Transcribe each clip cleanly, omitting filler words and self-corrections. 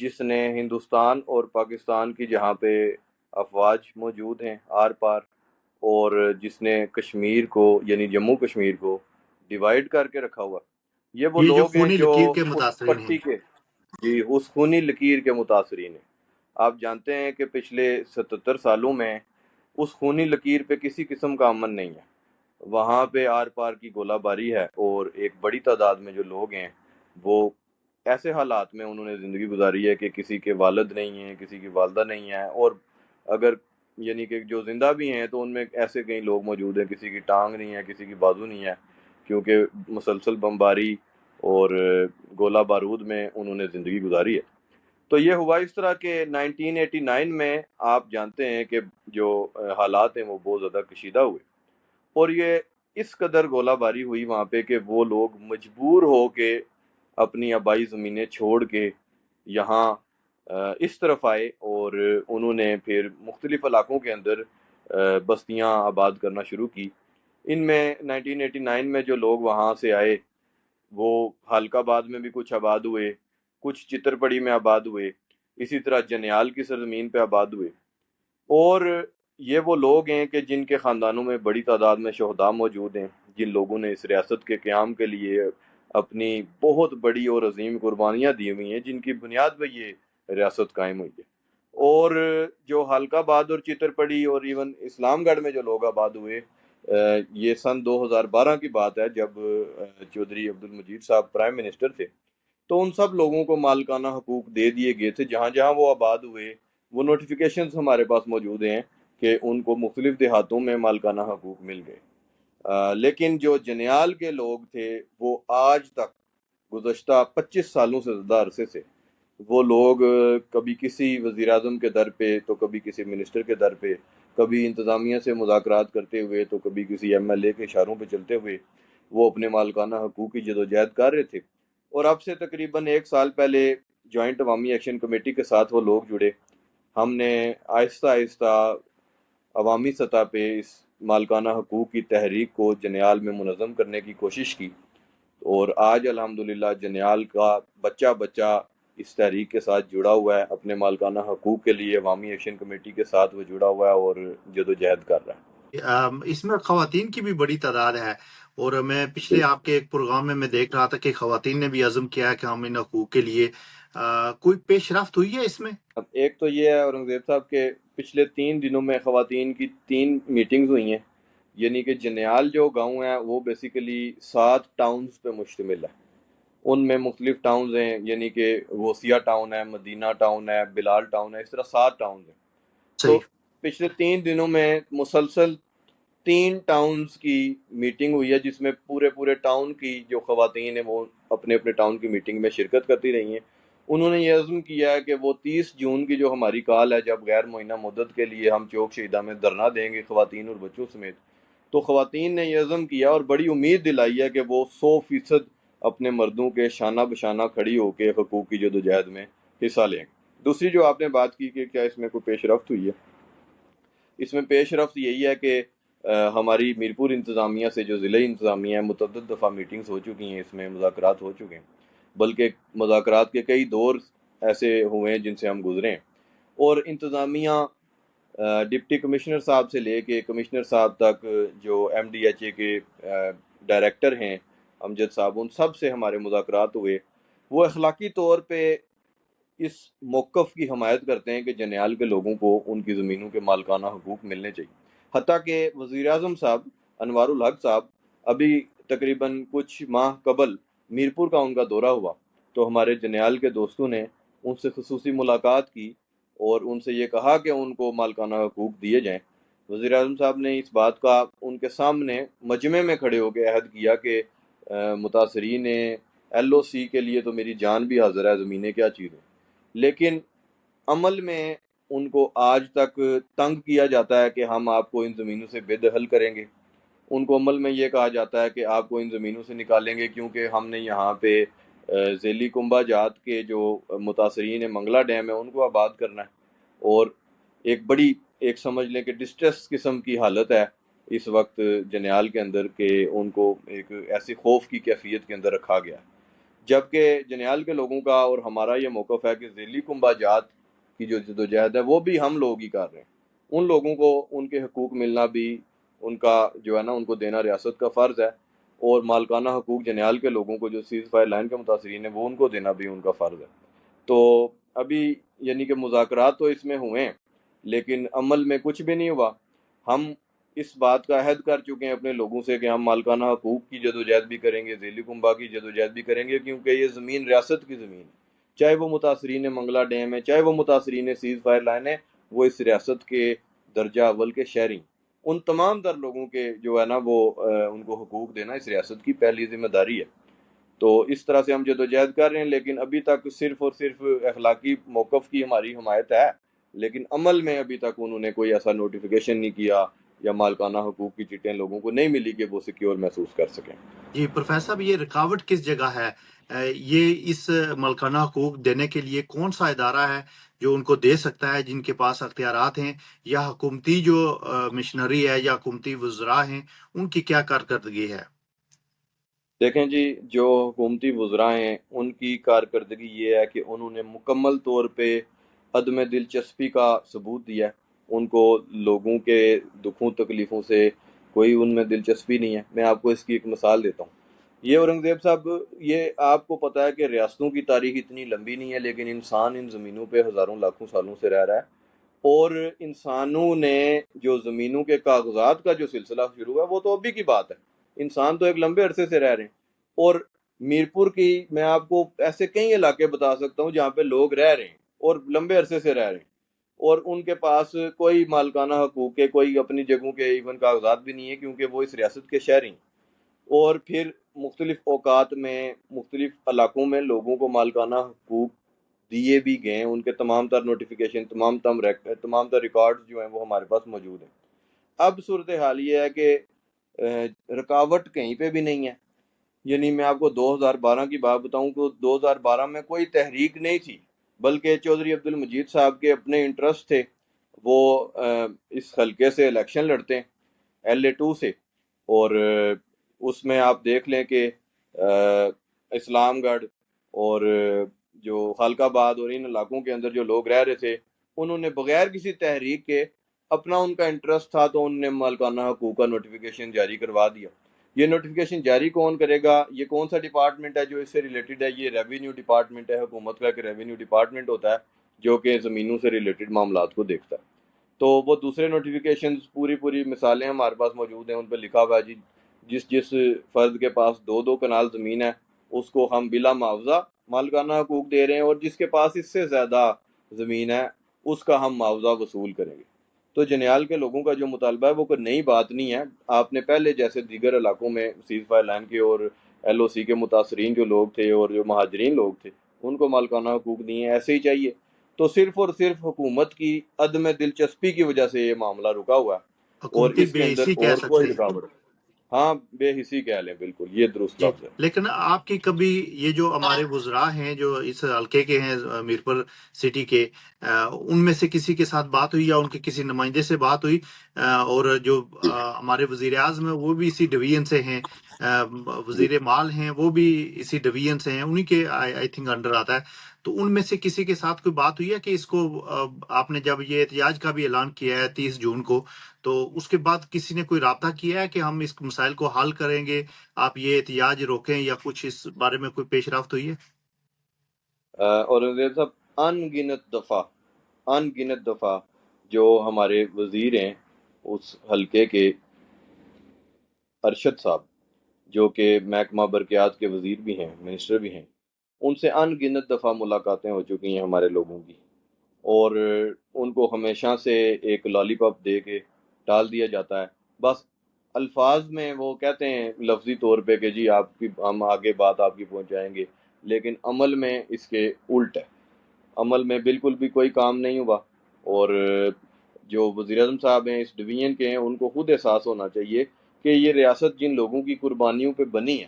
جس نے ہندوستان اور پاکستان کی جہاں پہ افواج موجود ہیں آر پار، اور جس نے کشمیر کو یعنی جموں کشمیر کو ڈیوائیڈ کر کے رکھا ہوا، یہ وہ یہ جو لوگ ہیں خونی جو لکیر کے اس متاثرین ہیں۔ پٹی کے، جی، اس خونی لکیر کے متاثرین ہیں۔ آپ جانتے ہیں کہ پچھلے 77 سالوں میں اس خونی لکیر پہ کسی قسم کا امن نہیں ہے، وہاں پہ آر پار کی گولہ باری ہے، اور ایک بڑی تعداد میں جو لوگ ہیں وہ ایسے حالات میں انہوں نے زندگی گزاری ہے کہ کسی کے والد نہیں ہیں، کسی کی والدہ نہیں ہے، اور اگر یعنی کہ جو زندہ بھی ہیں تو ان میں ایسے کئی لوگ موجود ہیں کسی کی ٹانگ نہیں ہے، کسی کی بازو نہیں ہے، کیونکہ مسلسل بمباری اور گولہ بارود میں انہوں نے زندگی گزاری ہے۔ تو یہ ہوا اس طرح کہ 1989 میں آپ جانتے ہیں کہ جو حالات ہیں وہ بہت زیادہ کشیدہ ہوئے، اور یہ اس قدر گولہ باری ہوئی وہاں پہ کہ وہ لوگ مجبور ہو کے اپنی آبائی زمینیں چھوڑ کے یہاں اس طرف آئے، اور انہوں نے پھر مختلف علاقوں کے اندر بستیاں آباد کرنا شروع کی۔ ان میں 1989 میں جو لوگ وہاں سے آئے وہ حلقہ آباد میں بھی کچھ آباد ہوئے، کچھ چتر پڑی میں آباد ہوئے، اسی طرح جنیال کی سرزمین پہ آباد ہوئے، اور یہ وہ لوگ ہیں کہ جن کے خاندانوں میں بڑی تعداد میں شہداء موجود ہیں، جن لوگوں نے اس ریاست کے قیام کے لیے اپنی بہت بڑی اور عظیم قربانیاں دی ہوئی ہیں، جن کی بنیاد پہ یہ ریاست قائم ہوئی ہے۔ اور جو حلقہ آباد اور چتر پڑی اور ایون اسلام گڑھ میں جو لوگ آباد ہوئے، یہ سن 2012 کی بات ہے، جب چودھری عبد المجید صاحب پرائم منسٹر تھے، تو ان سب لوگوں کو مالکانہ حقوق دے دیے گئے تھے جہاں جہاں وہ آباد ہوئے۔ وہ نوٹیفیکیشنز ہمارے پاس موجود ہیں کہ ان کو مختلف دیہاتوں میں مالکانہ حقوق مل گئے۔ لیکن جو جنیال کے لوگ تھے وہ آج تک گزشتہ 25 سالوں سے زیادہ عرصے سے وہ لوگ کبھی کسی وزیر اعظم کے در پہ تو کبھی کسی منسٹر کے در پہ، کبھی انتظامیہ سے مذاکرات کرتے ہوئے تو کبھی کسی ایم ایل اے کے اشاروں پہ چلتے ہوئے وہ اپنے مالکانہ حقوق کی جدوجہد کر رہے تھے۔ اور اب سے تقریباً 1 سال پہلے جوائنٹ عوامی ایکشن کمیٹی کے ساتھ وہ لوگ جڑے، ہم نے آہستہ آہستہ عوامی سطح پہ اس مالکانہ حقوق کی تحریک کو جنیال میں منظم کرنے کی کوشش کی، اور آج الحمدللہ جنیال کا بچہ بچہ اس تحریک کے ساتھ جڑا ہوا ہے، اپنے مالکانہ حقوق کے لیے عوامی ایکشن کمیٹی کے ساتھ وہ جڑا ہوا ہے اور جدوجہد کر رہا ہے۔ اس میں خواتین کی بھی بڑی تعداد ہے، اور میں پچھلے آپ کے ایک پروگرام میں دیکھ رہا تھا کہ خواتین نے بھی عزم کیا ہے کہ ہم ان حقوق کے لیے کوئی پیش رفت ہوئی ہے اس میں؟ اب ایک تو یہ ہے اورنگزیب صاحب کہ پچھلے 3 دنوں میں خواتین کی 3 میٹنگز ہوئی ہیں، یعنی کہ جنیال جو گاؤں ہے وہ بیسیکلی 7 ٹاؤنز پہ مشتمل ہے، ان میں مختلف ٹاؤنز ہیں، یعنی کہ وسیع ٹاؤن ہے، مدینہ ٹاؤن ہے، بلال ٹاؤن ہے، اس طرح 7 ٹاؤنز ہیں۔ تو صحیح۔ پچھلے 3 دنوں میں مسلسل 3 ٹاؤنز کی میٹنگ ہوئی ہے، جس میں پورے ٹاؤن کی جو خواتین ہیں وہ اپنے اپنے ٹاؤن کی میٹنگ میں شرکت کرتی رہی ہیں۔ انہوں نے یہ عزم کیا ہے کہ وہ 30 جون کی جو ہماری کال ہے، جب غیر معینہ مدت کے لیے ہم چوک شہیدہ میں دھرنا دیں گے خواتین اور بچوں سمیت، تو خواتین نے یہ عزم کیا اور بڑی امید دلائی ہے کہ وہ 100% اپنے مردوں کے شانہ بشانہ کھڑی ہو کے حقوق کی جدوجہد میں حصہ لیں گے۔ دوسری جو آپ نے بات کی کہ کیا اس میں کوئی پیش رفت ہوئی ہے، اس میں پیش رفت یہی ہے کہ ہماری میرپور انتظامیہ سے جو ضلعی انتظامیہ ہے، متعدد دفعہ میٹنگز ہو چکی ہیں، اس میں مذاکرات ہو چکے ہیں، بلکہ مذاکرات کے کئی دور ایسے ہوئے ہیں جن سے ہم گزرے ہیں، اور انتظامیہ ڈپٹی کمشنر صاحب سے لے کے کمشنر صاحب تک، جو ایم ڈی ایچ اے کے ڈائریکٹر ہیں امجد صاحب، ان سب سے ہمارے مذاکرات ہوئے۔ وہ اخلاقی طور پہ اس موقف کی حمایت کرتے ہیں کہ جنیال کے لوگوں کو ان کی زمینوں کے مالکانہ حقوق ملنے چاہیے، حتیٰ کہ وزیر اعظم صاحب انوار الحق صاحب ابھی تقریباً کچھ ماہ قبل میرپور کا ان کا دورہ ہوا، تو ہمارے جنیال کے دوستوں نے ان سے خصوصی ملاقات کی اور ان سے یہ کہا کہ ان کو مالکانہ حقوق دیے جائیں۔ وزیر اعظم صاحب نے اس بات کا ان کے سامنے مجمع میں کھڑے ہو کے عہد کیا کہ متاثرین ایل او سی کے لیے تو میری جان بھی حاضر ہے، زمینیں کیا چیز ہیں، لیکن عمل میں ان کو آج تک تنگ کیا جاتا ہے کہ ہم آپ کو ان زمینوں سے بے دخل کریں گے۔ ان کو عمل میں یہ کہا جاتا ہے کہ آپ کو ان زمینوں سے نکالیں گے کیونکہ ہم نے یہاں پہ ذیلی کنبہ جات کے جو متاثرین ہیں منگلہ ڈیم ہے ان کو آباد کرنا ہے، اور ایک سمجھ لیں کہ ڈسٹریس قسم کی حالت ہے اس وقت جنیال کے اندر کہ ان کو ایک ایسی خوف کی کیفیت کے اندر رکھا گیا ہے۔ جبکہ جنیال کے لوگوں کا اور ہمارا یہ موقف ہے کہ ذیلی کنبہ جات کی جو جدوجہد ہے وہ بھی ہم لوگ ہی کر رہے ہیں. ان لوگوں کو ان کے حقوق ملنا بھی ان کا جو ہے نا ان کو دینا ریاست کا فرض ہے، اور مالکانہ حقوق جنیال کے لوگوں کو جو سیز فائر لائن کے متاثرین ہیں وہ ان کو دینا بھی ان کا فرض ہے. تو ابھی یعنی کہ مذاکرات تو اس میں ہوئے ہیں لیکن عمل میں کچھ بھی نہیں ہوا. ہم اس بات کا عہد کر چکے ہیں اپنے لوگوں سے کہ ہم مالکانہ حقوق کی جدوجہد بھی کریں گے، ذیلی کنبہ کی جدوجہد بھی کریں گے، کیونکہ یہ زمین ریاست کی زمین ہے. چاہے وہ متاثرین منگلہ ڈیم ہے، چاہے وہ متاثرین سیز فائر لائن ہے، وہ اس ریاست کے درجہ اول کے شہری ہیں. ان تمام تر لوگوں کے جو ہے نا وہ ان کو حقوق دینا اس ریاست کی پہلی ذمہ داری ہے. تو اس طرح سے ہم جدوجہد کر رہے ہیں، لیکن ابھی تک صرف اور صرف اخلاقی موقف کی ہماری حمایت ہے، لیکن عمل میں ابھی تک انہوں نے کوئی ایسا نوٹیفیکیشن نہیں کیا یا مالکانہ حقوق کی چٹیں لوگوں کو نہیں ملی کہ وہ سیکیور محسوس کر سکیں. جی پروفیسر صاحب، یہ رکاوٹ کس جگہ ہے؟ یہ اس ملکانہ حقوق دینے کے لیے کون سا ادارہ ہے جو ان کو دے سکتا ہے، جن کے پاس اختیارات ہیں، یا حکومتی جو مشنری ہے یا حکومتی وزراء ہیں ان کی کیا کارکردگی ہے؟ دیکھیں جی، جو حکومتی وزراء ہیں ان کی کارکردگی یہ ہے کہ انہوں نے مکمل طور پہ عدم دلچسپی کا ثبوت دیا ہے. ان کو لوگوں کے دکھوں تکلیفوں سے کوئی ان میں دلچسپی نہیں ہے. میں آپ کو اس کی ایک مثال دیتا ہوں. یہ اورنگزیب صاحب، یہ آپ کو پتہ ہے کہ ریاستوں کی تاریخ اتنی لمبی نہیں ہے، لیکن انسان ان زمینوں پہ ہزاروں لاکھوں سالوں سے رہ رہا ہے، اور انسانوں نے جو زمینوں کے کاغذات کا جو سلسلہ شروع ہے وہ تو ابھی کی بات ہے. انسان تو ایک لمبے عرصے سے رہ رہے ہیں، اور میرپور کی میں آپ کو ایسے کئی علاقے بتا سکتا ہوں جہاں پہ لوگ رہ رہے ہیں اور لمبے عرصے سے رہ رہے ہیں، اور ان کے پاس کوئی مالکانہ حقوق کے، کوئی اپنی جگہوں کے ایون کاغذات بھی نہیں ہے، کیونکہ وہ اس ریاست کے شہری ہیں. اور پھر مختلف اوقات میں مختلف علاقوں میں لوگوں کو مالکانہ حقوق دیے بھی گئے ہیں. ان کے تمام تر نوٹیفیکیشن، تمام تر ریکارڈ جو ہیں وہ ہمارے پاس موجود ہیں. اب صورتحال یہ ہے کہ رکاوٹ کہیں پہ بھی نہیں ہے. یعنی میں آپ کو 2012 کی بات بتاؤں تو 2012 میں کوئی تحریک نہیں تھی، بلکہ چودھری عبد المجید صاحب کے اپنے انٹرسٹ تھے. وہ اس حلقے سے الیکشن لڑتے ہیں LA2 سے، اور اس میں آپ دیکھ لیں کہ اسلام گڑھ اور جو خالق آباد اور ان علاقوں کے اندر جو لوگ رہ رہے تھے، انہوں نے بغیر کسی تحریک کے اپنا ان کا انٹرسٹ تھا تو انہوں نے مالکانہ حقوق کا نوٹیفیکیشن جاری کروا دیا. یہ نوٹیفیکیشن جاری کون کرے گا؟ یہ کون سا ڈپارٹمنٹ ہے جو اس سے ریلیٹڈ ہے؟ یہ ریونیو ڈپارٹمنٹ ہے. حکومت کا ایک ریونیو ڈپارٹمنٹ ہوتا ہے جو کہ زمینوں سے ریلیٹڈ معاملات کو دیکھتا ہے. تو وہ دوسرے نوٹیفیکیشنز پوری مثالیں ہمارے پاس موجود ہیں، ان پہ لکھا ہوا ہے جی جس فرد کے پاس 2 کنال زمین ہے اس کو ہم بلا معاوضہ مالکانہ حقوق دے رہے ہیں، اور جس کے پاس اس سے زیادہ زمین ہے اس کا ہم معاوضہ وصول کریں گے. تو جنیال کے لوگوں کا جو مطالبہ ہے وہ کوئی نئی بات نہیں ہے. آپ نے پہلے جیسے دیگر علاقوں میں سیز فائر لائن کے اور LOC کے متاثرین جو لوگ تھے اور جو مہاجرین لوگ تھے ان کو مالکانہ حقوق دیے ہیں، ایسے ہی چاہیے. تو صرف اور صرف حکومت کی عدم دلچسپی کی وجہ سے یہ معاملہ رکا ہوا ہے، اور حکومتی اس کے بے اندر حسی کہہ اور سکتے کوئی ہیں. رکاوٹ. ہاں، بے حسی کہہ لیں، بالکل یہ درست جی، لفظ ہے. لیکن آپ کی کبھی یہ جو ہمارے وزراء ہیں جو اس حلقے کے ہیں میرپور سٹی کے، ان میں سے کسی کے ساتھ بات ہوئی یا ان کے کسی نمائندے سے بات ہوئی؟ اور جو ہمارے وزیر اعظم ہیں وہ بھی اسی ڈویژن سے ہیں، جی وزیر مال ہیں وہ بھی اسی ڈویژن سے ہیں، انہی کے آئی تھنک انڈر آتا ہے. تو ان میں سے کسی کے ساتھ کوئی بات ہوئی ہے کہ اس کو آپ نے جب یہ احتجاج کا بھی اعلان کیا ہے 30 جون کو، تو اس کے بعد کسی نے کوئی رابطہ کیا ہے کہ ہم اس مسائل کو حل کریں گے، آپ یہ احتجاج روکیں، یا کچھ اس بارے میں کوئی پیش رفت ہوئی ہے؟ اور رضیت صاحب، ان گنت دفعہ جو ہمارے وزیر ہیں اس حلقے کے، ارشد صاحب جو کہ محکمہ برقیات کے وزیر بھی ہیں، منسٹر بھی ہیں، ان سے ان گنت دفعہ ملاقاتیں ہو چکی ہیں ہمارے لوگوں کی، اور ان کو ہمیشہ سے ایک لالی پاپ دے کے ٹال دیا جاتا ہے. بس الفاظ میں وہ کہتے ہیں لفظی طور پہ کہ جی ہم آگے بات آپ کی پہنچائیں گے، لیکن عمل میں اس کے الٹ ہے. عمل میں بالکل بھی کوئی کام نہیں ہوا. اور جو وزیر اعظم صاحب ہیں اس ڈویژن کے ہیں، ان کو خود احساس ہونا چاہیے کہ یہ ریاست جن لوگوں کی قربانیوں پہ بنی ہے،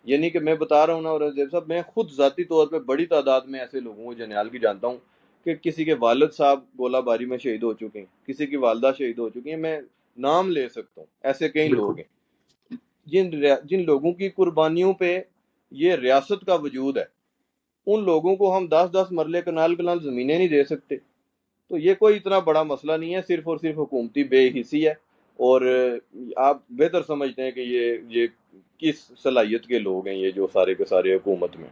یعنی کہ میں بتا رہا ہوں نا رضیف صاحب، میں خود ذاتی طور پہ بڑی تعداد میں ایسے لوگوں کو جنیال کی جانتا ہوں کہ کسی کے والد صاحب گولہ باری میں شہید ہو چکے ہیں، کسی کی والدہ شہید ہو چکی ہیں. میں نام لے سکتا ہوں، ایسے کئی بالکل. لوگ ہیں جن لوگوں کی قربانیوں پہ یہ ریاست کا وجود ہے، ان لوگوں کو ہم 10 مرلے کنال کنال زمینیں نہیں دے سکتے. تو یہ کوئی اتنا بڑا مسئلہ نہیں ہے، صرف اور صرف حکومتی بے حسی ہے. اور آپ بہتر سمجھتے ہیں کہ یہ کس صلاحیت کے لوگ ہیں، یہ جو سارے کے سارے حکومت میں.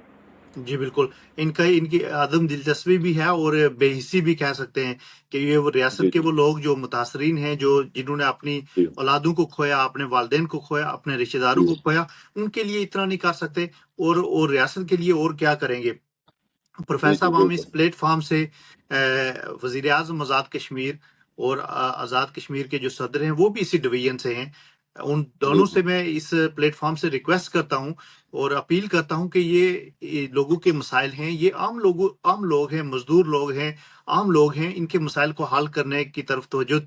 جی بالکل، ان کی عدم دلچسپی بھی ہے اور بے حسی بھی کہہ سکتے ہیں کہ یہ وہ جی ریاست کے جی وہ لوگ جو متاثرین ہیں، جنہوں نے اپنی جی اولادوں کو کھویا، اپنے والدین کو کھویا، اپنے رشتہ داروں کو کھویا، ان کے لیے اتنا نہیں کر سکتے اور ریاست کے لیے اور کیا کریں گے. پروفیسر جی جی صاحب، ہم بالکل. اس پلیٹ فارم سے وزیر اعظم آزاد کشمیر اور آزاد کشمیر کے جو صدر ہیں وہ بھی اسی ڈویژن سے ہیں. ان جی دونوں جی سے میں اس پلیٹ فارم سے ریکویسٹ کرتا ہوں اور اپیل کرتا ہوں کہ یہ لوگوں کے مسائل ہیں، یہ عام لوگ ہیں، مزدور لوگ ہیں، عام لوگ ہیں، ان کے مسائل کو حل کرنے کی طرف توجہ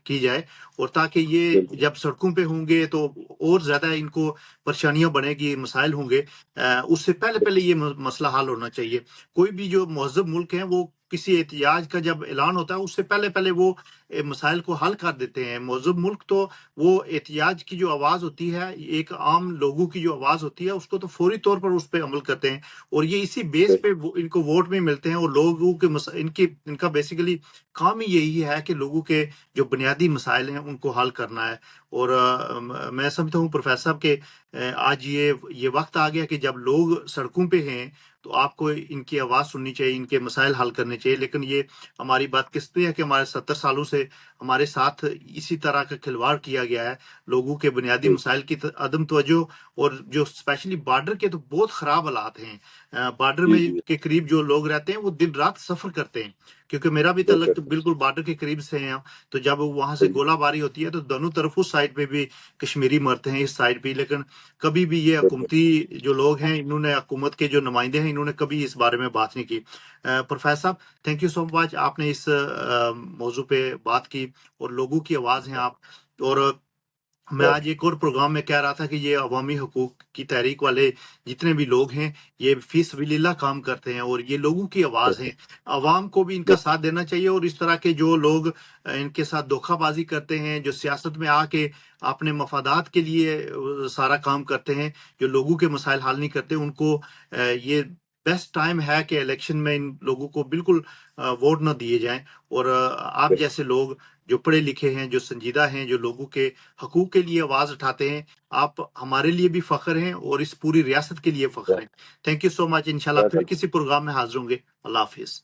کی جائے. اور تاکہ یہ بالکل جب سڑکوں پہ ہوں گے تو اور زیادہ ان کو پریشانیاں بنے گی، مسائل ہوں گے. اس سے پہلے یہ مسئلہ حل ہونا چاہیے. کوئی بھی جو مہذب ملک ہیں وہ کسی احتجاج کا جب اعلان ہوتا ہے اس سے پہلے وہ مسائل کو حل کر دیتے ہیں. مہذب ملک تو وہ احتجاج کی جو آواز ہوتی ہے، ایک عام لوگوں کی جو آواز ہوتی ہے، اس کو تو فوری طور پر اس پہ عمل کرتے ہیں. اور یہ اسی بیس پہ ان کو ووٹ بھی ملتے ہیں. اور لوگوں کے ان کا بیسیکلی کام ہی یہی ہے کہ لوگوں کے جو بنیادی مسائل ہیں ان کو حل کرنا ہے. اور میں سمجھتا ہوں پروفیسر صاحب کہ آج یہ وقت آ گیا کہ جب لوگ سڑکوں پہ ہیں تو آپ کو ان کی آواز سننی چاہیے، ان کے مسائل حل کرنے چاہیے. لیکن یہ ہماری بات قسمتی ہے کہ ہمارے 70 سالوں سے ہمارے ساتھ اسی طرح کا کھلواڑ کیا گیا ہے. لوگوں کے بنیادی مسائل کی عدم توجہ، اور جو اسپیشلی بارڈر کے تو بہت خراب حالات ہیں. بارڈر جی میں جی کے قریب جو لوگ رہتے ہیں وہ دن رات سفر کرتے ہیں، کیونکہ میرا بھی بے تعلق شک بالکل بارڈر کے قریب سے ہیں. تو جب وہاں سے گولہ باری ہوتی ہے تو دونوں طرف اس سائڈ پہ بھی کشمیری مرتے ہیں، اس سائڈ پہ. لیکن کبھی بھی یہ بے شک. حکومتی جو لوگ ہیں، انہوں نے حکومت کے جو نمائندے ہیں، انہوں نے کبھی اس بارے میں بات نہیں کی. پروفیسر صاحب، تھینک یو سو مچ، آپ نے اس موضوع پہ بات کی اور لوگوں کی آواز ہیں آپ. اور میں آج ایک اور پروگرام میں کہہ رہا تھا کہ یہ عوامی حقوق کی تحریک والے جتنے بھی لوگ ہیں یہ فی سبیل اللہ کام کرتے ہیں اور یہ لوگوں کی آواز ہیں. عوام کو بھی ان کا ساتھ دینا چاہیے. اور اس طرح کے جو لوگ ان کے ساتھ دھوکہ بازی کرتے ہیں، جو سیاست میں آ کے اپنے مفادات کے لیے سارا کام کرتے ہیں، جو لوگوں کے مسائل حل نہیں کرتے، ان کو یہ بیسٹ ٹائم ہے کہ الیکشن میں ان لوگوں کو بالکل ووٹ نہ دیے جائیں. اور آپ جیسے لوگ جو پڑھے لکھے ہیں، جو سنجیدہ ہیں، جو لوگوں کے حقوق کے لیے آواز اٹھاتے ہیں، آپ ہمارے لیے بھی فخر ہیں اور اس پوری ریاست کے لیے فخر ہیں. تھینک یو سو مچ. انشاءاللہ پھر کسی پروگرام میں حاضر ہوں گے. اللہ حافظ.